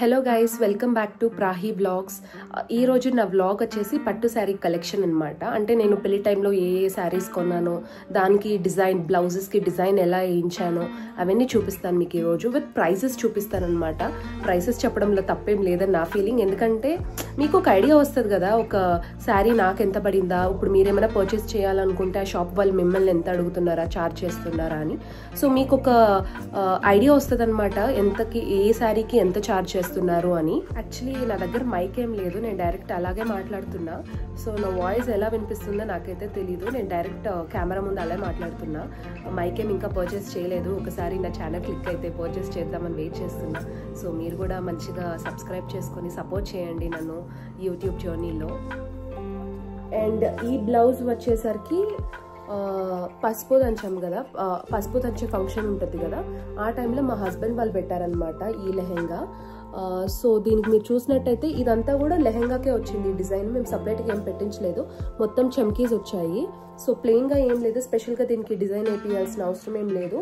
Hello guys, welcome back to Prahi vlogs. ఈ రోజు నా వ్లాగ్ వచ్చేసి పట్టు శారీ కలెక్షన్ అనమాట. అంటే నేను పెళ్లి టైంలో ఏ శారీస్ కొన్నానో, దానికి డిజైన్, బ్లౌజెస్కి డిజైన్ ఎలా వేయించానో అవన్నీ చూపిస్తాను మీకు ఈరోజు. విత్ ప్రైసెస్ చూపిస్తాను అనమాట. ప్రైసెస్ చెప్పడంలో తప్పేం లేదని నా ఫీలింగ్. ఎందుకంటే మీకు ఒక ఐడియా వస్తుంది కదా, ఒక శారీ నాకు ఎంత పడిందా, ఇప్పుడు మీరేమైనా పర్చేస్ చేయాలనుకుంటే ఆ షాప్ వాళ్ళు మిమ్మల్ని ఎంత అడుగుతున్నారా, చార్జ్ చేస్తున్నారా అని. సో మీకు ఒక ఐడియా వస్తుంది అనమాట, ఎంతకి ఏ శారీకి ఎంత చార్జ్ చేస్తున్నారు అని. యాక్చువల్లీ నా దగ్గర మైక్ ఏం లేదు, నేను డైరెక్ట్ అలాగే మాట్లాడుతున్నా. సో నా వాయిస్ ఎలా వినిపిస్తుందో నాకైతే తెలీదు. నేను డైరెక్ట్ కెమెరా ముందు అలా మాట్లాడుతున్నా. మైక్ ఏం ఇంకా పర్చేస్ చేయలేదు. ఒకసారి నా ఛానల్ క్లిక్ అయితే పర్చేస్ చేద్దామని వెయిట్ చేస్తున్నా. సో మీరు కూడా మంచిగా సబ్స్క్రైబ్ చేసుకొని సపోర్ట్ చేయండి నన్ను యూట్యూబ్ జర్నీలో. అండ్ ఈ బ్లౌజ్ వచ్చేసరికి పసుపు దంచాం కదా, పసుపు దంచే ఫంక్షన్ ఉంటుంది కదా, ఆ టైంలో మా హస్బెండ్ వాళ్ళు పెట్టారనమాట ఈ లెహెంగా. సో దీనికి మీరు చూసినట్టయితే ఇదంతా కూడా లెహెంగాకే వచ్చింది డిజైన్. మేము సపరేట్గా ఏం పెట్టించలేదు, మొత్తం చమ్కీస్ వచ్చాయి. సో ప్లెయిన్గా ఏం లేదు, స్పెషల్గా దీనికి డిజైన్ వేయాల్సిన అవసరం ఏం లేదు.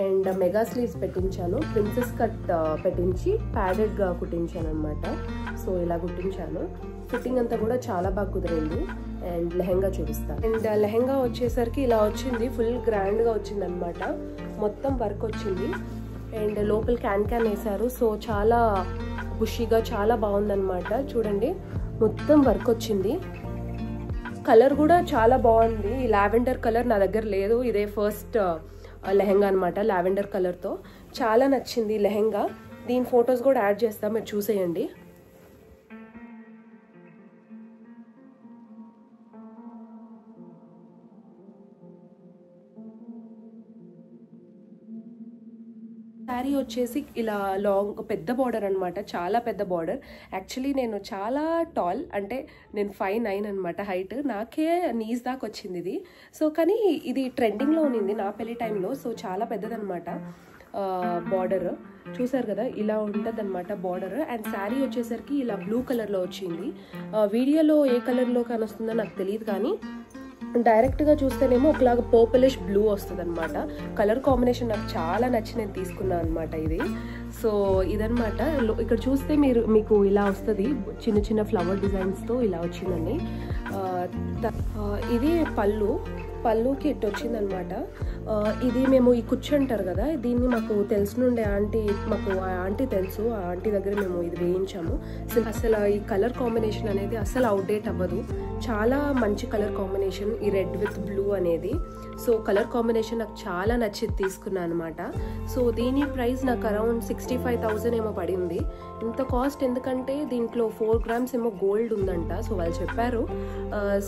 అండ్ మెగా స్లీవ్స్ పెట్టించాను, ప్రిన్సెస్ కట్ పెట్టించి ప్యాడెడ్గా కుట్టించాను అనమాట. సో ఇలా కుట్టించాను. ఫిట్టింగ్ అంతా కూడా చాలా బాగా కుదిరింది. అండ్ లెహెంగా చూపిస్తాను. అండ్ లెహెంగా వచ్చేసరికి ఇలా వచ్చింది, ఫుల్ గ్రాండ్గా వచ్చింది అనమాట. మొత్తం వర్క్ వచ్చింది అండ్ లోపల క్యాన్ వేశారు. సో చాలా బుషిగా చాలా బాగుందన్నమాట. చూడండి, మొత్తం వర్క్ వచ్చింది. కలర్ కూడా చాలా బాగుంది. ఈ లావెండర్ కలర్ నా దగ్గర లేదు, ఇదే ఫస్ట్ లెహెంగా అనమాట. లావెండర్ కలర్తో చాలా నచ్చింది లెహెంగా. దీని ఫొటోస్ కూడా యాడ్ చేస్తా, మీరు చూసేయండి. శారీ వచ్చేసి ఇలా లాంగ్ పెద్ద బార్డర్ అనమాట, చాలా పెద్ద బార్డర్. యాక్చువల్లీ నేను చాలా టాల్, అంటే నేను 5'9" అనమాట హైట్. నాకే నీస్ దాకా వచ్చింది ఇది. సో కానీ ఇది ట్రెండింగ్లో ఉన్నింది నా పెళ్లి టైంలో. సో చాలా పెద్దదనమాట బార్డర్. చూసారు కదా, ఇలా ఉంటుంది అనమాట బార్డర్. అండ్ శారీ వచ్చేసరికి ఇలా బ్లూ కలర్లో వచ్చింది. వీడియోలో ఏ కలర్లో కానొస్తుందో నాకు తెలియదు, కానీ డైరెక్ట్గా చూస్తేనేమో ఒకలాగా పర్పులిష్ బ్లూ వస్తుంది అనమాట. కలర్ కాంబినేషన్ నాకు చాలా నచ్చి నేను తీసుకున్నాను అనమాట ఇది. సో ఇదనమాట. ఇక్కడ చూస్తే మీకు ఇలా వస్తుంది, చిన్న చిన్న ఫ్లవర్ డిజైన్స్తో ఇలా వచ్చిందండి. ఇది పళ్ళుకి ఇటు వచ్చిందనమాట. ఇది మేము ఈ కుచ్చు అంటారు కదా, దీన్ని మాకు తెలిసినుండే మాకు ఆ ఆంటీ తెలుసు, ఆ ఆంటీ దగ్గర మేము ఇది వేయించాము. అసలు ఈ కలర్ కాంబినేషన్ అనేది అసలు అవుట్డేట్ అవ్వదు. చాలా మంచి కలర్ కాంబినేషన్ ఈ రెడ్ విత్ బ్లూ అనేది. సో కలర్ కాంబినేషన్ నాకు చాలా నచ్చి తీసుకున్నాను అనమాట. సో దీని ప్రైస్ నాకు అరౌండ్ 65,000 ఏమో పడింది. ఇంత కాస్ట్ ఎందుకంటే దీంట్లో 4 grams ఏమో గోల్డ్ ఉందంట. సో వాళ్ళు చెప్పారు.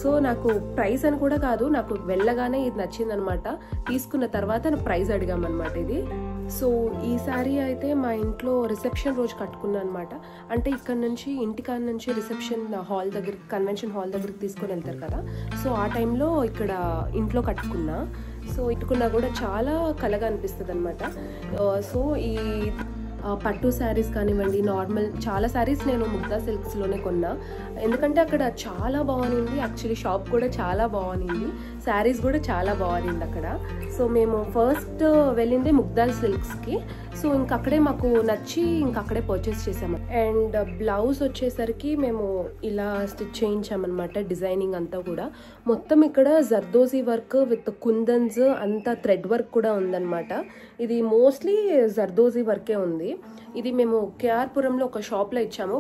సో నాకు ప్రైస్ అని కూడా కాదు, నాకు వెళ్ళగానే ఇది నచ్చిందనమాట. తీసుకున్న తర్వాత ప్రైస్ అడిగామన్నమాట ఇది. సో ఈ శారీ అయితే మా ఇంట్లో రిసెప్షన్ రోజు కట్టుకున్నాను అనమాట. అంటే ఇక్కడ నుంచి ఇంటికాడ నుంచి రిసెప్షన్ హాల్ దగ్గర, కన్వెన్షన్ హాల్ దగ్గరికి తీసుకొని వెళ్తారు కదా, సో ఆ టైంలో ఇక్కడ ఇంట్లో కట్టుకున్నా. సో ఇట్టుకున్నా కూడా చాలా కలగా అనిపిస్తుంది అనమాట. సో ఈ పట్టు శారీస్ కానివ్వండి, నార్మల్ చాలా శారీస్ నేను ముగ్ధా సిల్క్స్లోనే కొన్నా. ఎందుకంటే అక్కడ చాలా బాగుంది. యాక్చువల్లీ షాప్ కూడా చాలా బాగుంది, శారీస్ కూడా చాలా బాగుంది అక్కడ. సో మేము ఫస్ట్ వెళ్ళిందే ముగ్ధా సిల్క్స్కి. సో ఇంకక్కడే మాకు నచ్చి ఇంకక్కడే పర్చేస్ చేసాము. అండ్ బ్లౌజ్ వచ్చేసరికి మేము ఇలా స్టిచ్ చేయించామన్నమాట. డిజైనింగ్ అంతా కూడా మొత్తం ఇక్కడ జర్దోజీ వర్క్ విత్ కుందన్స్, అంతా థ్రెడ్ వర్క్ కూడా ఉందన్నమాట. ఇది మోస్ట్లీ జర్దోజీ వర్కే ఉంది. ఇది మేము కేఆర్పురంలో ఒక షాప్లో ఇచ్చాము.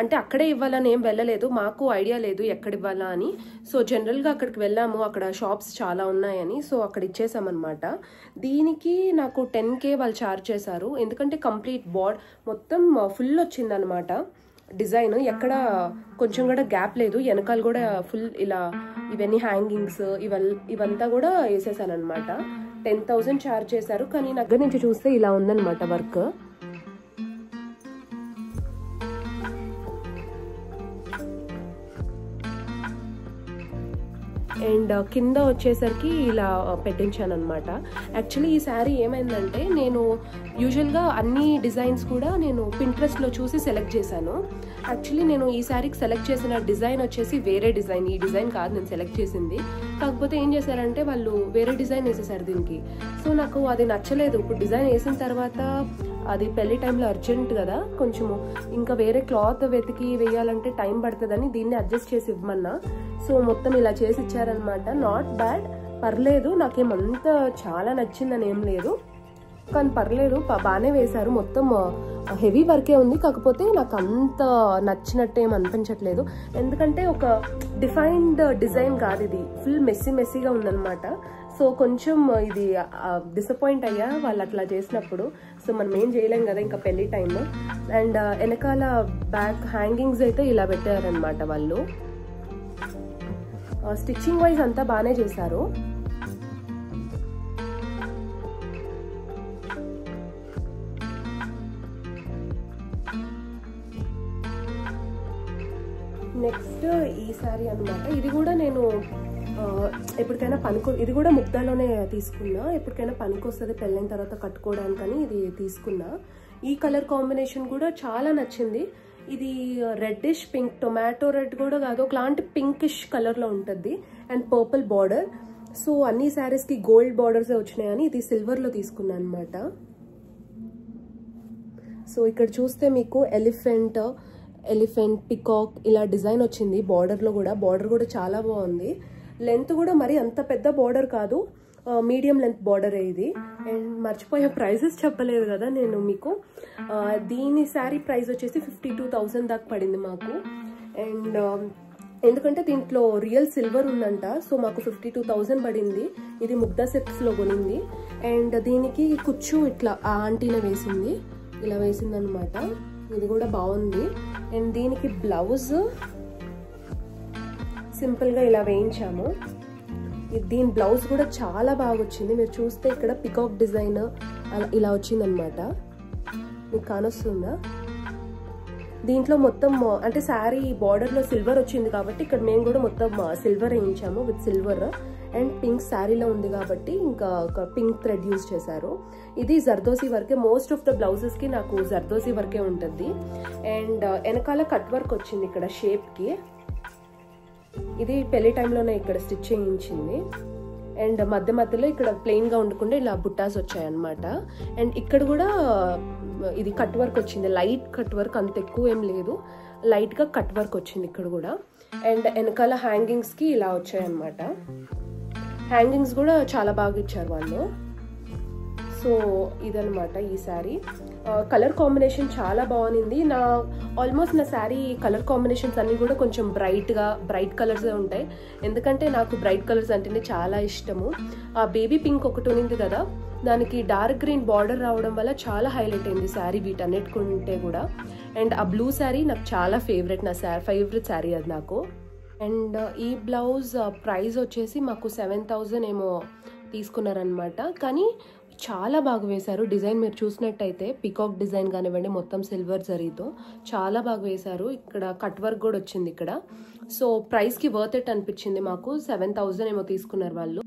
అంటే అక్కడే ఇవ్వాలని ఏం వెళ్ళలేదు, మాకు ఐడియా లేదు ఎక్కడ ఇవ్వాలా అని. సో జనరల్గా అక్కడికి వెళ్ళాము, అక్కడ షాప్స్ చాలా ఉన్నాయని. సో అక్కడ ఇచ్చేసామన్నమాట. దీనికి నాకు 10K వాళ్ళు ఛార్జ్ చేశారు. ఎందుకంటే కంప్లీట్ మొత్తం ఫుల్ వచ్చిందనమాట డిజైన్. ఎక్కడ కొంచెం కూడా గ్యాప్ లేదు. వెనకాల కూడా ఫుల్ ఇలా ఇవన్నీ హ్యాంగింగ్స్ ఇవంతా కూడా వేసేసాను అనమాట. 10,000 ఛార్జ్ చేశారు. కానీ నా దగ్గర నుంచి చూస్తే ఇలా ఉందన్నమాట వర్క్. అండ్ కింద వచ్చేసరికి ఇలా పెట్టించాను అనమాట. యాక్చువల్లీ ఈ శారీ ఏమైందంటే, నేను యూజువల్గా అన్ని డిజైన్స్ కూడా నేను పింట్రెస్ట్లో చూసి సెలెక్ట్ చేశాను. యాక్చువల్లీ నేను ఈ శారీకి సెలెక్ట్ చేసిన డిజైన్ వచ్చేసి వేరే డిజైన్, ఈ డిజైన్ కాదు నేను సెలెక్ట్ చేసింది. కాకపోతే ఏం చేశారంటే వాళ్ళు వేరే డిజైన్ వేసేసారు దీనికి. సో నాకు అది నచ్చలేదు. ఇప్పుడు డిజైన్ వేసిన తర్వాత అది పెళ్లి టైంలో అర్జెంట్ కదా, కొంచెము ఇంకా వేరే క్లాత్ వెతికి వేయాలంటే టైం పడుతుందని దీన్ని అడ్జస్ట్ చేసి ఇవ్వమన్నా. సో మొత్తం ఇలా చేసి ఇచ్చారనమాట. నాట్ బ్యాడ్, పర్లేదు, నాకేమంత చాలా నచ్చిందని ఏం లేదు, కానీ పర్లేదు, బాగానే వేశారు. మొత్తం హెవీ వర్కే ఉంది, కాకపోతే నాకు అంత నచ్చినట్టు ఏం అనిపించట్లేదు. ఎందుకంటే ఒక డిఫైన్డ్ డిజైన్ కాదు ఇది, ఫుల్ మెస్సీగా ఉందన్నమాట. సో కొంచెం ఇది డిసప్పాయింట్ అయ్యా వాళ్ళు అట్లా చేసినప్పుడు. సో మనం ఏం చేయలేం కదా ఇంకా పెళ్లి టైమ్. అండ్ వెనకాల బ్యాక్ హ్యాంగింగ్స్ అయితే ఇలా పెట్టారనమాట వాళ్ళు. స్టిచ్చింగ్ వైజ్ అంతా బాగానే చేశారు. నెక్స్ట్ ఈ శారీ అనమాట. ఇది కూడా నేను ఎప్పటికైనా ఇది కూడా ముగ్ధాలోనే తీసుకున్నా, ఎప్పటికైనా పనికొస్తుంది పెళ్ళైన తర్వాత కట్టుకోవడానికని ఇది తీసుకున్నా. ఈ కలర్ కాంబినేషన్ కూడా చాలా నచ్చింది. ఇది రెడ్డిష్ పింక్, టొమాటో రెడ్ కూడా కాదు, ఒకలాంటి పింకిష్ కలర్లో ఉంటుంది అండ్ పర్పుల్ బార్డర్. సో అన్ని శారీస్కి గోల్డ్ బార్డర్సే వచ్చినాయని ఇది సిల్వర్లో తీసుకున్నాను అనమాట. సో ఇక్కడ చూస్తే మీకు ఎలిఫెంట్, పికాక్ ఇలా డిజైన్ వచ్చింది బార్డర్లో కూడా. బార్డర్ కూడా చాలా బాగుంది. లెంత్ కూడా మరి అంత పెద్ద బార్డర్ కాదు, మీడియం లెంత్ బార్డర్ ఇది. అండ్ మర్చిపోయే ప్రైజెస్ చెప్పలేదు కదా నేను మీకు. దీని శారీ ప్రైస్ వచ్చేసి 52,000 దాకా పడింది మాకు. అండ్ ఎందుకంటే దీంట్లో రియల్ సిల్వర్ ఉందంట, సో మాకు 52,000 పడింది. ఇది ముగ్ధా సెట్స్లో కొనింది. అండ్ దీనికి కుచ్చు ఇట్లా ఆంటీనే వేసింది, ఇలా వేసింది అనమాట. ఇది కూడా బాగుంది. అండ్ దీనికి బ్లౌజ్ సింపుల్గా ఇలా వేయించాము. దీని బ్లౌజ్ కూడా చాలా బాగా వచ్చింది. మీరు చూస్తే ఇక్కడ పికాక్ డిజైన్ ఇలా వచ్చిందనమాట, మీకు కానొస్తుందా? దీంట్లో మొత్తం అంటే శారీ బార్డర్లో సిల్వర్ వచ్చింది కాబట్టి ఇక్కడ మేము కూడా మొత్తం సిల్వర్ వేయించాము విత్ సిల్వర్. అండ్ పింక్ శారీలో ఉంది కాబట్టి ఇంకా ఒక పింక్ థ్రెడ్ యూజ్ చేశారు. ఇది జర్దోసి వర్కే, మోస్ట్ ఆఫ్ ద బ్లౌజెస్కి నాకు జర్దోసి వర్కే ఉంటుంది. అండ్ వెనకాల కట్ వర్క్ వచ్చింది ఇక్కడ షేప్కి. ఇది పెళ్లి టైంలోనే ఇక్కడ స్టిచ్ చేయించింది. అండ్ మధ్యలో ఇక్కడ ప్లెయిన్గా ఉండకుండా ఇలా బుట్టాస్ వచ్చాయన్నమాట. అండ్ ఇక్కడ కూడా ఇది కట్ వర్క్ వచ్చింది, లైట్ కట్ వర్క్, అంత ఎక్కువ ఏం లేదు, లైట్గా కట్ వర్క్ వచ్చింది ఇక్కడ కూడా. అండ్ వెనకాల హ్యాంగింగ్స్కి ఇలా వచ్చాయన్నమాట. హ్యాంగింగ్స్ కూడా చాలా బాగా ఇచ్చారు వాళ్ళు. సో ఇదనమాట ఈ శారీ. కలర్ కాంబినేషన్ చాలా బాగుంది. ఆల్మోస్ట్ నా శారీ కలర్ కాంబినేషన్స్ అన్నీ కూడా కొంచెం బ్రైట్ కలర్సే ఉంటాయి, ఎందుకంటే నాకు బ్రైట్ కలర్స్ అంటేనే చాలా ఇష్టము. ఆ బేబీ పింక్ ఒకటి ఉంది కదా, దానికి డార్క్ గ్రీన్ బార్డర్ రావడం వల్ల చాలా హైలైట్ అయింది శారీ వీటన్నిటికుంటే కూడా. అండ్ ఆ బ్లూ శారీ నాకు చాలా ఫేవరెట్, నా ఫేవరెట్ శారీ అది నాకు. అండ్ ఈ బ్లౌజ్ ప్రైస్ వచ్చేసి మాకు 7,000 ఏమో తీసుకున్నారనమాట. కానీ చాలా బాగా వేశారు డిజైన్. మీరు చూసినట్టయితే పికాక్ డిజైన్ కానివ్వండి, మొత్తం సిల్వర్ జరీతో చాలా బాగా వేశారు. ఇక్కడ కట్ వర్క్ కూడా వచ్చింది ఇక్కడ. సో ప్రైస్కి వర్త్ ఇట్ అనిపించింది మాకు. 7,000 ఏమో తీసుకున్నారు వాళ్ళు.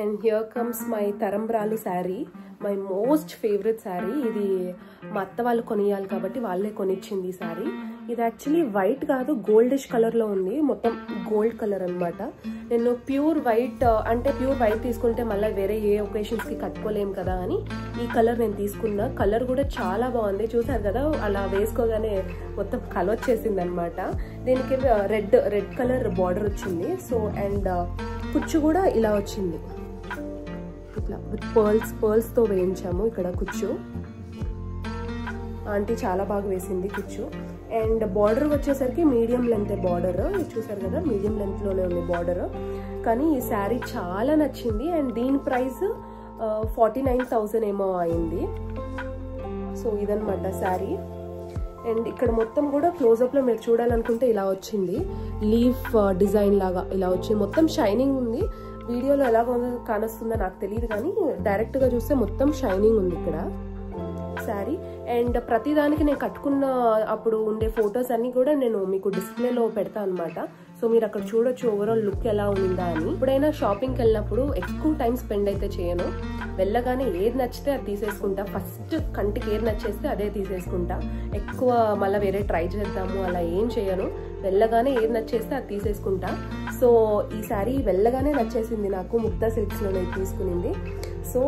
అండ్ హియర్ కమ్స్ మై తరంబ్రాలు sari, my most favourite sari. ఇది మా అత్త వాళ్ళు కొనియాలి కాబట్టి వాళ్ళే కొనిచ్చింది ఈ శారీ. ఇది యాక్చువల్లీ వైట్ కాదు, గోల్డిష్ కలర్లో ఉంది, మొత్తం గోల్డ్ కలర్ అనమాట. నేను ప్యూర్ వైట్ తీసుకుంటే మళ్ళీ వేరే ఏ ఒకేషన్స్కి కట్టుకోలేము కదా అని ఈ కలర్ నేను తీసుకున్నా. కలర్ కూడా చాలా బాగుంది, చూసారు కదా, అలా వేసుకోగానే మొత్తం కలర్ వచ్చేసింది అనమాట. దీనికి రెడ్ కలర్ బార్డర్ వచ్చింది. సో అండ్ కుచ్చు కూడా ఇలా వచ్చింది, ఇట్లా విత్ పర్ల్స్తో వేయించాము ఇక్కడ కుచ్చు. ఆంటీ చాలా బాగా వేసింది కుచ్చు. అండ్ బార్డర్ వచ్చేసరికి మీడియం లెంత్ బార్డర్, చూసారు కదా, మీడియం లెంత్లోనే ఉంది బార్డర్. కానీ ఈ శారీ చాలా నచ్చింది. అండ్ దీని ప్రైస్ 49,000 ఏమో అయింది. సో ఇదనమాట శారీ. అండ్ ఇక్కడ మొత్తం కూడా క్లోజప్లో మీరు చూడాలనుకుంటే ఇలా వచ్చింది, లీఫ్ డిజైన్ లాగా ఇలా వచ్చింది, మొత్తం షైనింగ్ ఉంది. వీడియోలో ఎలా కానొస్తుందో నాకు తెలియదు, కానీ డైరెక్ట్గా చూస్తే మొత్తం షైనింగ్ ఉంది ఇక్కడ శారీ. అండ్ ప్రతిదానికి నేను కట్టుకున్న అప్పుడు ఉండే ఫొటోస్ అన్ని కూడా నేను మీకు డిస్ప్లేలో పెడతా అనమాట. సో మీరు అక్కడ చూడొచ్చు ఓవరాల్ లుక్ ఎలా ఉందా అని. ఎప్పుడైనా షాపింగ్కి వెళ్ళినప్పుడు ఎక్కువ టైం స్పెండ్ అయితే చేయను, వెళ్ళగానే ఏది నచ్చితే అది తీసేసుకుంటా. ఫస్ట్ కంటికి ఏది నచ్చేస్తే అదే తీసేసుకుంటా. ఎక్కువ మళ్ళీ వేరే ట్రై చేద్దాము అలా ఏం చేయను. వెళ్ళగానే ఏది నచ్చేస్తే అది తీసేసుకుంటా. సో ఈ శారీ వెళ్ళగానే నచ్చేసింది నాకు, ముగ్ధా సిల్క్స్లోనే తీసుకునింది. సో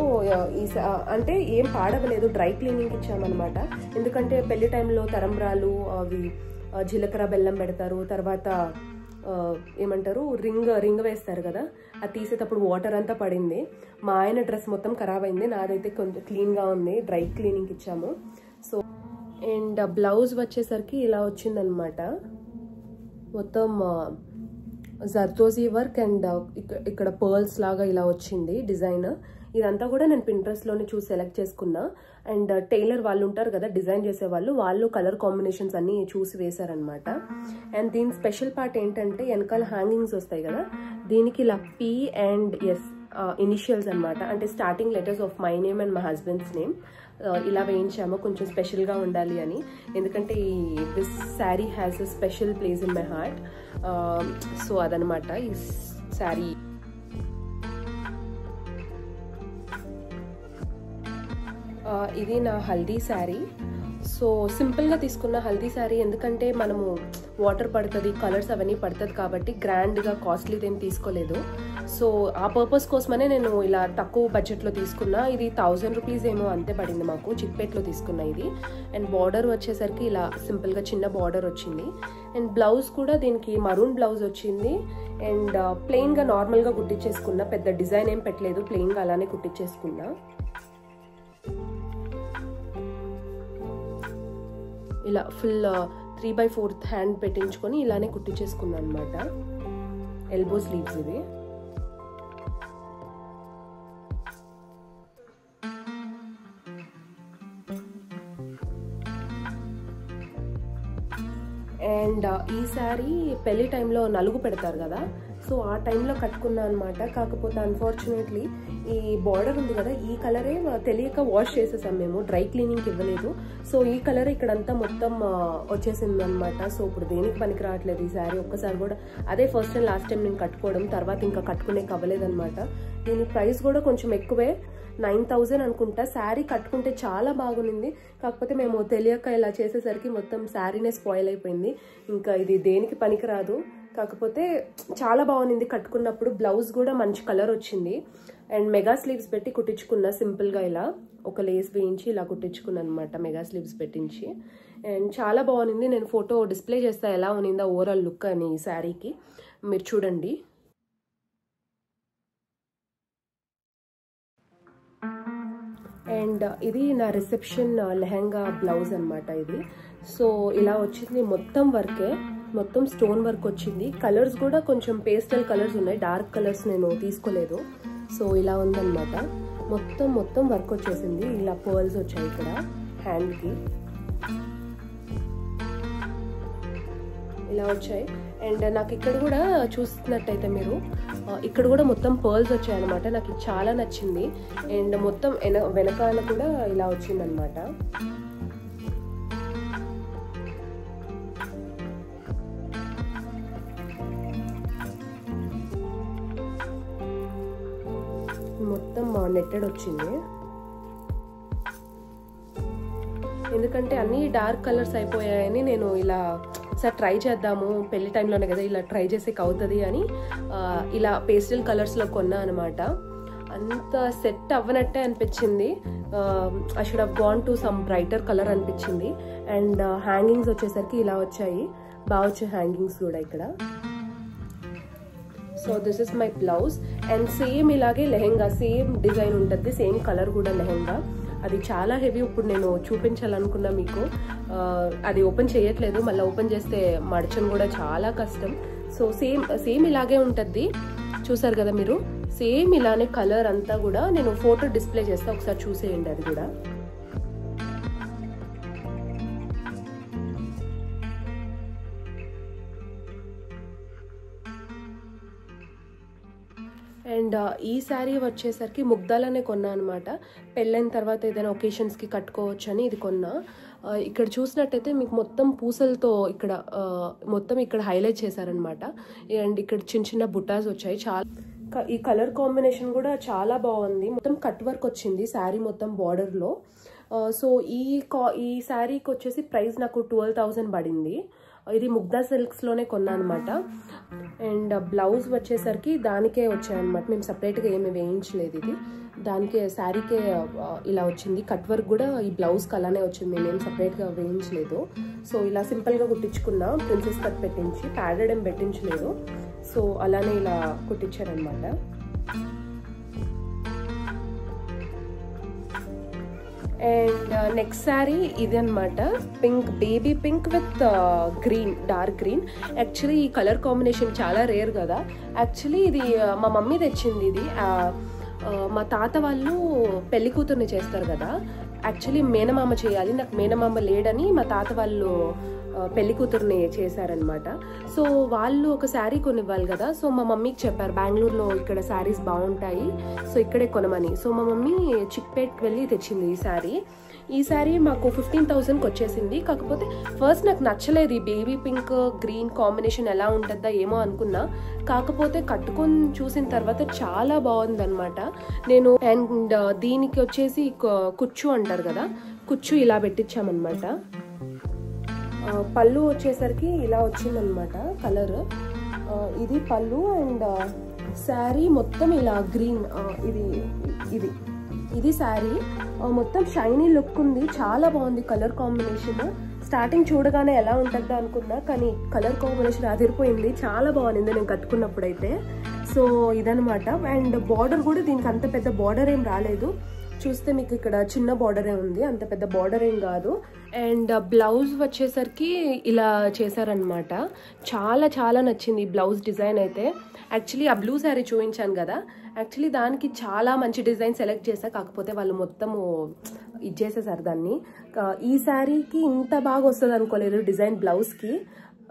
అంటే ఏం పాడవలేదు, డ్రై క్లీనింగ్ ఇచ్చామన్నమాట. ఎందుకంటే పెళ్లి టైంలో తరంబ్రాలు అవి జీలకర్ర బెల్లం పెడతారు, తర్వాత ఏమంటారు రింగ్ వేస్తారు కదా, అది తీసేటప్పుడు వాటర్ అంతా పడింది. మా ఆయన డ్రెస్ మొత్తం ఖరాబ్ అయింది, నాదైతే కొంచెం క్లీన్గా ఉంది, డ్రై క్లీనింగ్ ఇచ్చాము. సో అండ్ బ్లౌజ్ వచ్చేసరికి ఇలా వచ్చిందనమాట, మొత్తం జర్దోజీ వర్క్ అండ్ ఇక్కడ పర్ల్స్ లాగా ఇలా వచ్చింది డిజైన్. ఇదంతా కూడా నేను పింట్రెస్ట్లోనే చూసి సెలెక్ట్ చేసుకున్నా. అండ్ టైలర్ వాళ్ళు ఉంటారు కదా డిజైన్ చేసే వాళ్ళు కలర్ కాంబినేషన్స్ అన్ని చూసి వేశారనమాట. అండ్ దీని స్పెషల్ పార్ట్ ఏంటంటే వెనకాల హ్యాంగింగ్స్ వస్తాయి కదా, దీనికి ఇలా P and S ఇనిషియల్స్ అనమాట, అంటే starting letters of my name and my husband's name ఇలా వేయించాము, కొంచెం స్పెషల్గా ఉండాలి అని. ఎందుకంటే this sari has a special place in my heart. So అదనమాట ఈ శారీ. ఇది నా హల్దీ శారీ. సో సింపుల్గా తీసుకున్న హల్దీ శారీ, ఎందుకంటే మనము వాటర్ పడుతుంది, కలర్స్ అవన్నీ పడుతుంది కాబట్టి గ్రాండ్గా కాస్ట్లీది ఏం తీసుకోలేదు. సో ఆ పర్పస్ కోసమనే నేను ఇలా తక్కువ బడ్జెట్లో తీసుకున్నా. ఇది 1000 రూపీస్ ఏమో అంతే పడింది మాకు, చిక్పేట్లో తీసుకున్నా ఇది. అండ్ బార్డర్ వచ్చేసరికి ఇలా సింపుల్గా చిన్న బార్డర్ వచ్చింది. అండ్ బ్లౌజ్ కూడా దీనికి మరూన్ బ్లౌజ్ వచ్చింది. అండ్ ప్లెయిన్గా నార్మల్గా కుట్టించేసుకున్నా, పెద్ద డిజైన్ ఏం పెట్టలేదు, ప్లెయిన్గా అలానే కుట్టించేసుకున్నా. ఇలా ఫుల్ 3/4 హ్యాండ్ పెట్టించుకొని ఇలానే కుట్టించేసుకున్నాను అనమాట. ఎల్బో స్లీవ్స్ ఇవి. అండ్ ఈ శారీ పెళ్లి టైంలో నలుగు పెడతారు కదా, సో ఆ టైంలో కట్టుకున్నా అనమాట. కాకపోతే అన్ఫార్చునేట్లీ ఈ బార్డర్ ఉంది కదా, ఈ కలరే తెలియక వాష్ చేసేసాం మేము, డ్రై క్లీనింగ్కి ఇవ్వలేదు. సో ఈ కలర్ ఇక్కడంతా మొత్తం వచ్చేసింది అనమాట. సో ఇప్పుడు దేనికి పనికి రావట్లేదు ఈ శారీ. ఒక్కసారి కూడా అదే ఫస్ట్ అండ్ లాస్ట్ టైం నేను కట్టుకోవడం, తర్వాత ఇంకా కట్టుకునే అవ్వలేదన్నమాట. దీని ప్రైస్ కూడా కొంచెం ఎక్కువే, 9000 అనుకుంటా. శారీ కట్టుకుంటే చాలా బాగుంది, కాకపోతే మేము తెలియక ఇలా చేసేసరికి మొత్తం శారీనే స్పాయిల్ అయిపోయింది. ఇంకా ఇది దేనికి పనికిరాదు, కాకపోతే చాలా బాగుంది కట్టుకున్నప్పుడు. బ్లౌజ్ కూడా మంచి కలర్ వచ్చింది. అండ్ మెగా స్లీవ్స్ పెట్టి కుట్టించుకున్నా సింపుల్గా, ఇలా ఒక లేస్ వేయించి ఇలా కుట్టించుకున్నాను అనమాట, మెగా స్లీవ్స్ పెట్టించి. అండ్ చాలా బాగుంది. నేను ఫోటో డిస్ప్లే చేస్తా ఎలా ఉన్నిందా ఓవరాల్ లుక్ అని ఈ శారీకి, మీరు చూడండి. అండ్ ఇది నా రిసెప్షన్ లెహంగా బ్లౌజ్ అనమాట ఇది. సో ఇలా వచ్చింది, మొత్తం వర్కే, మొత్తం స్టోన్ వర్క్ వచ్చింది. కలర్స్ కూడా కొంచెం పేస్టల్ కలర్స్ ఉన్నాయి, డార్క్ కలర్స్ నేను తీసుకోలేదు. సో ఇలా ఉందన్నమాట, మొత్తం వర్క్ వచ్చేసింది. ఇలా పర్ల్స్ వచ్చాయి ఇక్కడ హ్యాండ్కి, ఇలా వచ్చాయి. అండ్ నాకు ఇక్కడ కూడా చూస్తున్నట్టయితే మీరు, ఇక్కడ కూడా మొత్తం పర్ల్స్ వచ్చాయన్నమాట. నాకు చాలా నచ్చింది. అండ్ మొత్తం వెనకాల కూడా ఇలా వచ్చిందనమాట. మొత్తం నెట్టెడ్ వచ్చింది, ఎందుకంటే అన్ని డార్క్ కలర్స్ అయిపోయాయని నేను ఇలా ఒకసారి ట్రై చేద్దాము, పెళ్లి టైంలోనే కదా ఇలా ట్రై చేసేకి అవుతుంది అని ఇలా పేస్టల్ కలర్స్లో కొన్నా అనమాట. అంత సెట్ అవ్వనట్టే అనిపించింది. I should have gone to some brighter colour అనిపించింది. అండ్ హ్యాంగింగ్స్ వచ్చేసరికి ఇలా వచ్చాయి, బాగా వచ్చాయి హ్యాంగింగ్స్ కూడా ఇక్కడ. So this is my blouse. And same ఇలాగే లెహెంగా, సేమ్ డిజైన్ ఉంటుంది, సేమ్ కలర్ కూడా లెహెంగా. అది చాలా హెవీ, ఇప్పుడు నేను చూపించాలనుకున్నా మీకు, అది ఓపెన్ చేయట్లేదు, మళ్ళీ ఓపెన్ చేస్తే మడచడం కూడా చాలా కష్టం. సో సేమ్ ఇలాగే ఉంటుంది, చూసారు కదా మీరు, సేమ్ ఇలానే కలర్ అంతా కూడా. నేను ఫోటో డిస్ప్లే చేస్తా, ఒకసారి చూసేయండి అది కూడా. అండ్ ఈ శారీ వచ్చేసరికి ముగ్ధాలనే కొన్నా అనమాట. పెళ్ళైన తర్వాత ఏదైనా ఒకేషన్స్కి కట్టుకోవచ్చు అని ఇది కొన్నా. ఇక్కడ చూసినట్టయితే మీకు మొత్తం పూసలతో ఇక్కడ మొత్తం ఇక్కడ హైలైట్ చేశారనమాట. అండ్ ఇక్కడ చిన్న చిన్న బుట్టాస్ వచ్చాయి. చాలా ఈ కలర్ కాంబినేషన్ కూడా చాలా బాగుంది. మొత్తం కట్ వర్క్ వచ్చింది శారీ మొత్తం బార్డర్లో. సో ఈ శారీకి వచ్చేసి ప్రైస్ నాకు 12,000 పడింది. ఇది ముగ్ధా సిల్క్స్లోనే కొన్నా అనమాట. అండ్ బ్లౌజ్ వచ్చేసరికి దానికే వచ్చాయన్నమాట, మేము సపరేట్గా ఏమి వేయించలేదు. ఇది దానికే శారీకే ఇలా వచ్చింది. కట్ వర్క్ కూడా ఈ బ్లౌజ్కి అలానే వచ్చింది, మేమేం సపరేట్గా వేయించలేదు. సో ఇలా సింపుల్గా కుట్టించుకున్నా, ప్రిన్సెస్ కట్ పెట్టించి, ప్యాడెడ్ ఏం పెట్టించలేదు. సో అలానే ఇలా కుట్టించారనమాట. అండ్ నెక్స్ట్ శారీ ఇది అనమాట, pink, baby pink with green, dark green. Actually ఈ కలర్ కాంబినేషన్ చాలా రేర్ కదా. యాక్చువల్లీ ఇది మా మమ్మీ తెచ్చింది. ఇది మా తాత వాళ్ళు పెళ్లి కూతుర్ని చేస్తారు కదా, యాక్చువల్లీ మేనమామ చేయాలి, నాకు మేనమామ లేడని మా తాత వాళ్ళు పెళ్లి కూతుర్ని చేశారనమాట. సో వాళ్ళు ఒక శారీ కొనివ్వాలి కదా. సో మా మమ్మీకి చెప్పారు బెంగళూరులో ఇక్కడ శారీస్ బాగుంటాయి, సో ఇక్కడే కొనమని. సో మా మమ్మీ చిక్పేట్కి వెళ్ళి తెచ్చింది ఈ శారీ. ఈ శారీ మాకు 15,000కి వచ్చేసింది. కాకపోతే ఫస్ట్ నాకు నచ్చలేదు ఈ బేబీ పింక్ గ్రీన్ కాంబినేషన్, ఎలా ఉంటుందా ఏమో అనుకున్నా. కాకపోతే కట్టుకొని చూసిన తర్వాత చాలా బాగుందన్నమాట. నేను అండ్ దీనికి వచ్చేసి కుచ్చు అంటారు కదా, కుచ్చు ఇలా పెట్టించామన్నమాట. పళ్ళు వచ్చేసరికి ఇలా వచ్చిందనమాట కలర్. ఇది పళ్ళు. అండ్ శారీ మొత్తం ఇలా గ్రీన్, ఇది శారీ మొత్తం షైనీ లుక్ ఉంది, చాలా బాగుంది కలర్ కాంబినేషన్. స్టార్టింగ్ చూడగానే ఎలా ఉంటుందా అనుకున్నా, కానీ కలర్ కాంబినేషన్ అదిరిపోయింది, చాలా బాగుంది నేను కట్టుకున్నప్పుడైతే. సో ఇదనమాట. అండ్ బార్డర్ కూడా దీనికి అంత పెద్ద బార్డర్ ఏం రాలేదు, చూస్తే మీకు ఇక్కడ చిన్న బార్డరే ఉంది, అంత పెద్ద బార్డర్ ఏం కాదు. అండ్ బ్లౌజ్ వచ్చేసరికి ఇలా చేశారనమాట. చాలా చాలా నచ్చింది ఈ బ్లౌజ్ డిజైన్ అయితే. యాక్చువల్లీ ఆ బ్లూ శారీ చూపించాను కదా, యాక్చువల్లీ దానికి చాలా మంచి డిజైన్ సెలెక్ట్ చేశా, కాకపోతే వాళ్ళు మొత్తము ఇచ్చేసేసారు దాన్ని. ఈ శారీకి ఇంత బాగా వస్తుంది అనుకోలేదు డిజైన్ బ్లౌజ్కి.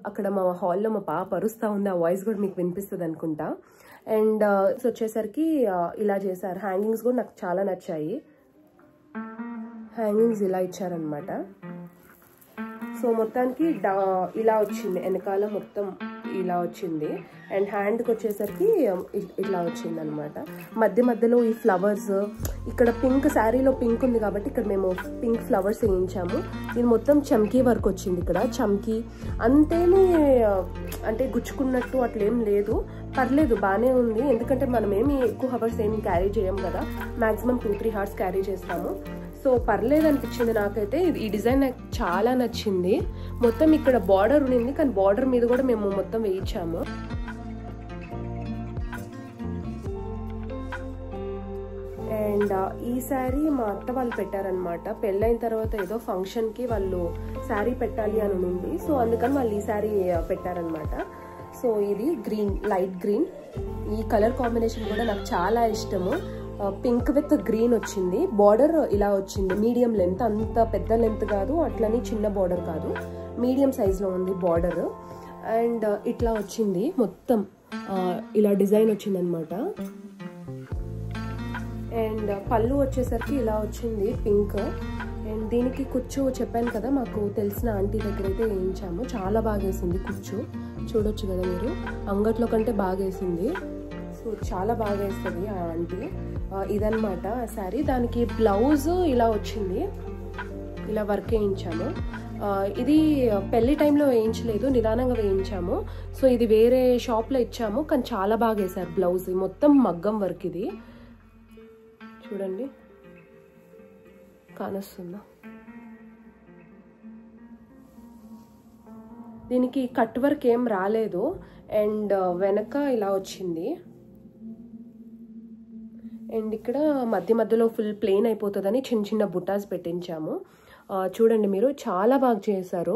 అక్కడ మా హాల్లో మా పాప అరుస్తూ ఉంది, ఆ వాయిస్ కూడా మీకు వినిపిస్తుంది అనుకుంటా. అండ్ వచ్చేసరికి ఇలా చేశారు. హ్యాంగింగ్స్ కూడా నాకు చాలా నచ్చాయి, హ్యాంగింగ్స్ ఇలా ఇచ్చారనమాట. సో మొత్తానికి ఇలా వచ్చింది, వెనకాల మొత్తం ఇలా వచ్చింది. అండ్ హ్యాండ్కి వచ్చేసరికి ఇట్లా వచ్చింది అనమాట. మధ్య మధ్యలో ఈ ఫ్లవర్స్, ఇక్కడ పింక్ శారీలో పింక్ ఉంది కాబట్టి ఇక్కడ మేము పింక్ ఫ్లవర్స్ వేయించాము. ఇది మొత్తం చమ్కీ వర్క్ వచ్చింది, ఇక్కడ చమ్కీ అంతేమీ అంటే గుచ్చుకున్నట్టు అట్లేం లేదు, పర్లేదు బాగానే ఉంది. ఎందుకంటే మనం ఏమి ఎక్కువ హవర్స్ ఏమి క్యారీ చేయం కదా, మ్యాక్సిమం 2-3 hours క్యారీ చేస్తాము. సో పర్లేదు అనిపించింది నాకైతే. ఈ డిజైన్ నాకు చాలా నచ్చింది. మొత్తం ఇక్కడ బార్డర్ ఉంది, కానీ బార్డర్ మీద కూడా మేము మొత్తం వేయించాము. అండ్ ఈ శారీ మా అత్త వాళ్ళు పెట్టారనమాట. పెళ్ళైన తర్వాత ఏదో ఫంక్షన్కి వాళ్ళు శారీ పెట్టాలి అని ఉంది, సో అందుకని వాళ్ళు ఈ శారీ పెట్టారనమాట. సో ఇది గ్రీన్, లైట్ గ్రీన్. ఈ కలర్ కాంబినేషన్ కూడా నాకు చాలా ఇష్టము. పింక్ విత్ గ్రీన్ వచ్చింది, బార్డర్ ఇలా వచ్చింది, మీడియం లెంత్, అంత పెద్ద లెంత్ కాదు, అట్లని చిన్న బార్డర్ కాదు, మీడియం సైజ్లో ఉంది బార్డర్. అండ్ ఇట్లా వచ్చింది మొత్తం, ఇలా డిజైన్ వచ్చింది అనమాట. అండ్ పళ్ళు వచ్చేసరికి ఇలా వచ్చింది పింక్. అండ్ దీనికి కుచ్చు చెప్పాను కదా, మాకు తెలిసిన ఆంటీ దగ్గర అయితే వేయించాము, చాలా బాగా వేసింది కుచ్చు, చూడొచ్చు కదా మీరు, అంగట్లో కంటే బాగా వేసింది. సో చాలా బాగా వేస్తుంది ఆ ఆంటీ. ఇదన్నమాట శారీ. దానికి బ్లౌజ్ ఇలా వచ్చింది, ఇలా వర్క్ వేయించాము. ఇది పెళ్లి టైంలో వేయించలేదు, నిదానంగా వేయించాము. సో ఇది వేరే షాప్లో ఇచ్చాము, కానీ చాలా బాగా వేశారు బ్లౌజ్, మొత్తం మగ్గం వర్క్. ఇది చూడండి కానొస్తుందా, దీనికి కట్ వర్క్ ఏం రాలేదు. అండ్ వెనక ఇలా వచ్చింది. అండ్ ఇక్కడ మధ్య మధ్యలో ఫుల్ ప్లెయిన్ అయిపోతుందని చిన్న చిన్న బుటాస్ పెట్టించాము. చూడండి మీరు, చాలా బాగా చేశారు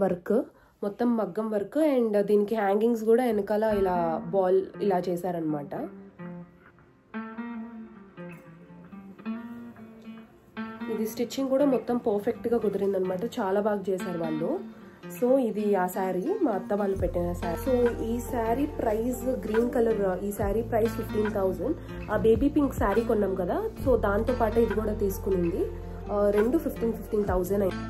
వర్క్, మొత్తం మగ్గం వర్క్. అండ్ దీనికి హ్యాంగింగ్స్ కూడా వెనకాల ఇలా బాల్ ఇలా చేశారనమాట. ఇది స్టిచ్చింగ్ కూడా మొత్తం పర్ఫెక్ట్గా కుదిరిందనమాట, చాలా బాగా చేశారు వాళ్ళు. సో ఇది ఆ శారీ మా అత్త వాళ్ళు పెట్టిన శారీ. సో ఈ శారీ ప్రైస్ గ్రీన్ కలర్, ఈ శారీ ప్రైస్ 15,000. ఆ బేబీ పింక్ శారీ కొన్నాం కదా, సో దాంతో పాటు ఇది కూడా తీసుకునింది, రెండు 15,000 అయింది.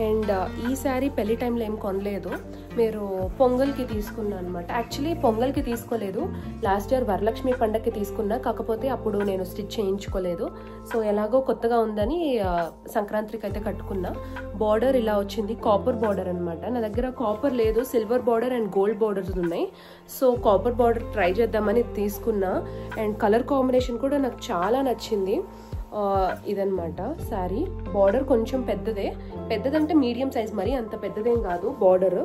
అండ్ ఈ శారీ పెళ్లి టైంలో ఏం కొనలేదు, మీరు పొంగల్కి తీసుకున్నా అనమాట. యాక్చువల్లీ పొంగల్కి తీసుకోలేదు, లాస్ట్ ఇయర్ వరలక్ష్మి పండగకి తీసుకున్నా, కాకపోతే అప్పుడు నేను స్టిచ్ చేయించుకోలేదు. సో ఎలాగో కొత్తగా ఉందని సంక్రాంతికి అయితే కట్టుకున్నా. బార్డర్ ఇలా వచ్చింది, కాపర్ బార్డర్ అనమాట. నా దగ్గర కాపర్ లేదు, silver border and gold borders ఉన్నాయి. సో కాపర్ బార్డర్ ట్రై చేద్దామని తీసుకున్నా. అండ్ కలర్ కాంబినేషన్ కూడా నాకు చాలా నచ్చింది. ఇదనమాట శారీ. బార్డర్ కొంచెం పెద్దదంటే మీడియం సైజ్, మరి అంత పెద్దదేం కాదు బార్డర్.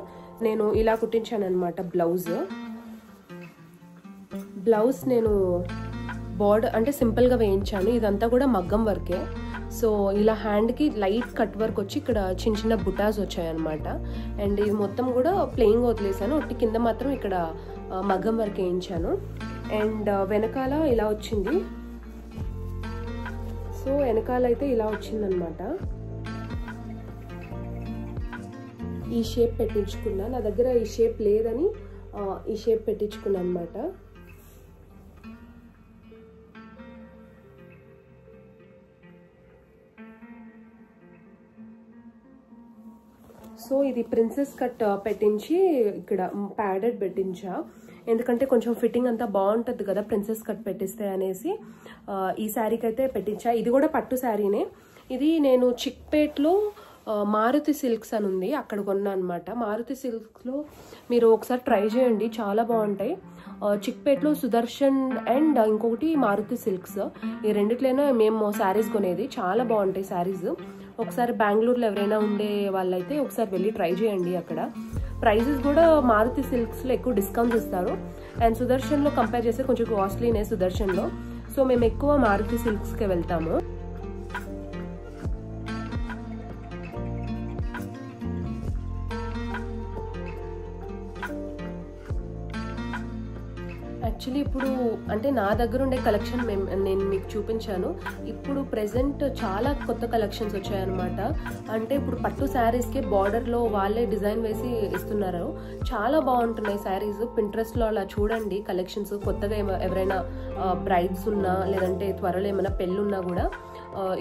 నేను ఇలా కుట్టించాను అనమాట. బ్లౌజ్ నేను బార్డర్ అంటే సింపుల్గా వేయించాను. ఇదంతా కూడా మగ్గం వర్కే. సో ఇలా హ్యాండ్కి లైట్ కట్ వర్క్ వచ్చి ఇక్కడ చిన్న చిన్న బుటాస్ వచ్చాయన్నమాట. అండ్ ఇది మొత్తం కూడా ప్లెయిన్గా వదిలేసాను, ఒట్టి కింద మాత్రం ఇక్కడ మగ్గం వర్క్ వేయించాను. అండ్ వెనకాల ఇలా వచ్చింది. సో వెనకాల అయితే ఇలా వచ్చిందనమాట. ఈ షేప్ పెట్టించుకున్నా, నా దగ్గర ఈ షేప్ లేదని ఈ షేప్ పెట్టించుకున్నా అనమాట. సో ఇది ప్రిన్సెస్ కట్ పెట్టించి ఇక్కడ ప్యాడెడ్ పెట్టించా, ఎందుకంటే కొంచెం ఫిట్టింగ్ అంతా బాగుంటుంది కదా ప్రిన్సెస్ కట్ పెట్టిస్తే అనేసి ఈ శారీకి అయితే పెట్టించా. ఇది కూడా పట్టు శారీనే. ఇది నేను చిక్పేట్లో మారుతి సిల్క్స్ అని ఉంది, అక్కడ కొన్నా అనమాట. మారుతి సిల్క్స్లో మీరు ఒకసారి ట్రై చేయండి, చాలా బాగుంటాయి. చిక్పేట్లో సుదర్శన్ అండ్ ఇంకొకటి మారుతి సిల్క్స్, ఈ రెండిట్లైనా మేము శారీస్ కొనేది. చాలా బాగుంటాయి శారీస్. ఒకసారి బెంగళూరులో ఎవరైనా ఉండే వాళ్ళైతే ఒకసారి వెళ్ళి ట్రై చేయండి. అక్కడ ప్రైజెస్ కూడా మారుతి సిల్క్స్లో ఎక్కువ డిస్కౌంట్స్ ఇస్తారు. అండ్ సుదర్శన్లో కంపేర్ చేస్తే కొంచెం కాస్ట్లీనే సుదర్శన్లో. సో మేము ఎక్కువ మారుతి సిల్క్స్కే వెళ్తాము. యాక్చువల్లీ ఇప్పుడు అంటే నా దగ్గర ఉండే కలెక్షన్ నేను మీకు చూపించాను. ఇప్పుడు ప్రెసెంట్ చాలా కొత్త కలెక్షన్స్ వచ్చాయన్నమాట. అంటే ఇప్పుడు పట్టు శారీస్కి బార్డర్లో వాళ్ళే డిజైన్ వేసి ఇస్తున్నారు. చాలా బాగుంటున్నాయి శారీస్. పింట్రెస్ట్లో అలా చూడండి కలెక్షన్స్. కొత్తగా ఎవరైనా బ్రైడ్స్ ఉన్నా లేదంటే త్వరలో ఏమైనా పెళ్ళున్నా కూడా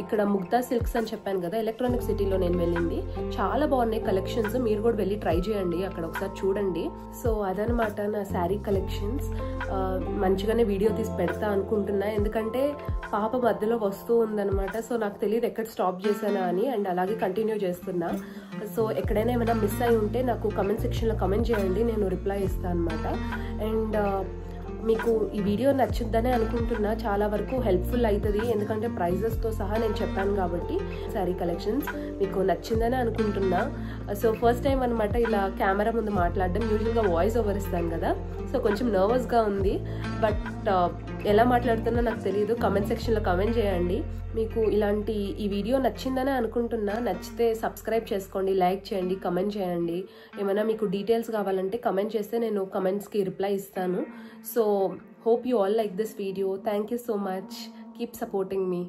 ఇక్కడ ముగ్ధా సిల్క్స్ అని చెప్పాను కదా, ఎలక్ట్రానిక్ సిటీలో నేను వెళ్ళింది. చాలా బాగున్నాయి కలెక్షన్స్, మీరు కూడా వెళ్ళి ట్రై చేయండి, అక్కడ ఒకసారి చూడండి. సో అదనమాట నా శారీ కలెక్షన్స్. మంచిగానే వీడియో తీసి పెడతా అనుకుంటున్నా, ఎందుకంటే పాప మధ్యలో వస్తూ ఉందనమాట. సో నాకు తెలియదు ఎక్కడ స్టాప్ చేశానా అని, అండ్ అలాగే కంటిన్యూ చేస్తున్నా. సో ఎక్కడైనా ఏమైనా మిస్ అయి ఉంటే నాకు కమెంట్ సెక్షన్లో కమెంట్ చేయండి, నేను రిప్లై ఇస్తాను అనమాట. అండ్ మీకు ఈ వీడియో నచ్చిందనే అనుకుంటున్నా, చాలా వరకు హెల్ప్ఫుల్ అవుతుంది, ఎందుకంటే ప్రైజెస్తో సహా నేను చెప్పాను కాబట్టి. శారీ కలెక్షన్స్ మీకు నచ్చిందనే అనుకుంటున్నా. సో ఫస్ట్ టైం అనమాట ఇలా కెమెరా ముందు మాట్లాడడం. యూజువల్గా వాయిస్ ఓవర్ ఇస్తాను కదా, సో కొంచెం నర్వస్గా ఉంది. బట్ ఎలా మాట్లాడుతున్నా నాకు తెలియదు. కమెంట్ సెక్షన్లో కమెంట్ చేయండి. మీకు ఇలాంటి ఈ వీడియో నచ్చిందనే అనుకుంటున్నా. నచ్చితే సబ్స్క్రైబ్ చేసుకోండి, లైక్ చేయండి, కమెంట్ చేయండి. ఏమైనా మీకు డీటెయిల్స్ కావాలంటే కమెంట్ చేస్తే నేను కమెంట్స్కి రిప్లై ఇస్తాను. So hope you all like this video. Thank you so much. Keep supporting me.